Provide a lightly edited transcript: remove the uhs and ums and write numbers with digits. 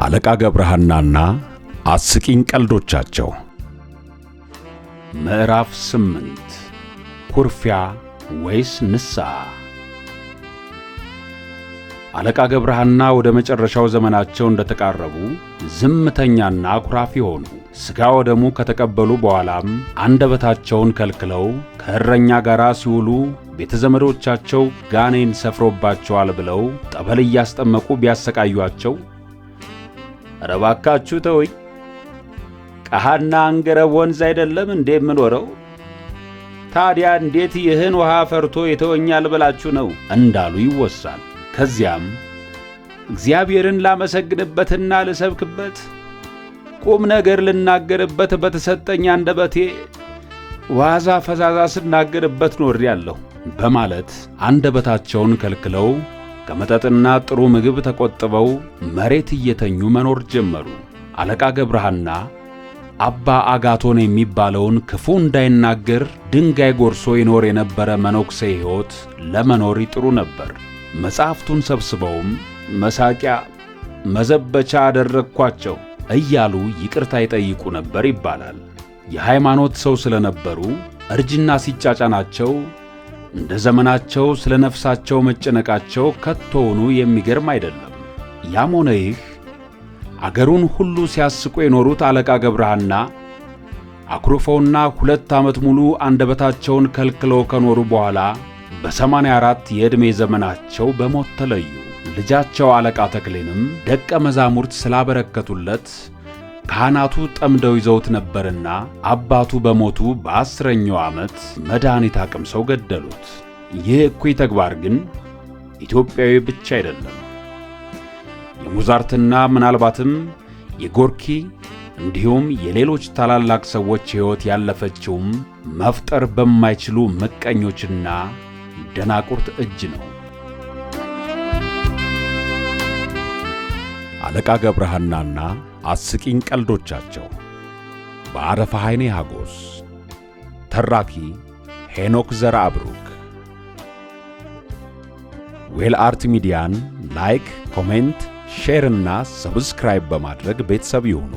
አለቃ ገብረሃናና አስቂኝ ቀልዶቻቸው። ምዕራፍ 8 ኩርፊያ ወይስ ንስሐ? አለቃ ገብረሃና ወደ መጨረሻው ዘመናቸው እንደተቃረቡ ዝምተኛና አኩራፊ ሆኑ። ሥጋ ወደሙ ከተቀበሉ በኋላም አንደበታቸውን ከልክለው ከእረኛ ጋር ሲውሉ ቤተ ዘመዶቻቸው ጋኔን ሰፍሮባቸዋል ብለው ጠበል እያስጠመቁ ቢያሰቃዩአቸው፣ ኧረ እባካችሁ ተውኝ፣ ቀሃና አንገረብ ወንዝ አይደለም እንዴ የምኖረው? ታዲያ እንዴት ይህን ውሃ ፈርቶ የተወኛል ብላችሁ ነው እንዳሉ ይወሳል። ከዚያም እግዚአብሔርን ላመሰግንበትና ልሰብክበት ቁም ነገር ልናገርበት በተሰጠኝ አንደበቴ ዋዛ ፈዛዛ ስናገርበት ኖሬአለሁ በማለት አንደበታቸውን ከልክለው ከመጠጥና ጥሩ ምግብ ተቆጥበው መሬት እየተኙ መኖር ጀመሩ። አለቃ ገብረሃና አባ አጋቶን የሚባለውን ክፉ እንዳይናገር ድንጋይ ጎርሶ ይኖር የነበረ መነኩሴ ሕይወት ለመኖር ይጥሩ ነበር። መጻሕፍቱን ሰብስበውም መሳቂያ መዘበቻ አደረግኳቸው እያሉ ይቅርታ ይጠይቁ ነበር ይባላል። የሃይማኖት ሰው ስለነበሩ እርጅና ሲጫጫናቸው እንደ ዘመናቸው ስለ ነፍሳቸው መጨነቃቸው ከቶውኑ የሚገርም አይደለም። ያም ሆነ ይህ አገሩን ሁሉ ሲያስቁ የኖሩት አለቃ ገብረሃና አኩርፈውና 2 ዓመት ሙሉ አንደበታቸውን ከልክለው ከኖሩ በኋላ በ84 የዕድሜ ዘመናቸው በሞት ተለዩ። ልጃቸው አለቃ ተክሌንም ደቀ መዛሙርት ስላበረከቱለት ካህናቱ ጠምደው ይዘውት ነበርና አባቱ በሞቱ በ10ኛው ዓመት መድኃኒት አቅምሰው ገደሉት። ይህ እኩይ ተግባር ግን ኢትዮጵያዊ ብቻ አይደለም። የሞዛርትና ምናልባትም የጎርኪ እንዲሁም የሌሎች ታላላቅ ሰዎች ሕይወት ያለፈችውም መፍጠር በማይችሉ ምቀኞችና ደናቁርት እጅ ነው። አለቃ ገብረሃናና አስቂኝ ቀልዶቻቸው። በአረፋ ኃይኔ ሀጎስ። ተራኪ ሄኖክ ዘርአብሩክ። ዌል አርት ሚዲያን ላይክ፣ ኮሜንት፣ ሼር እና ሰብስክራይብ በማድረግ ቤተሰብ ይሁኑ።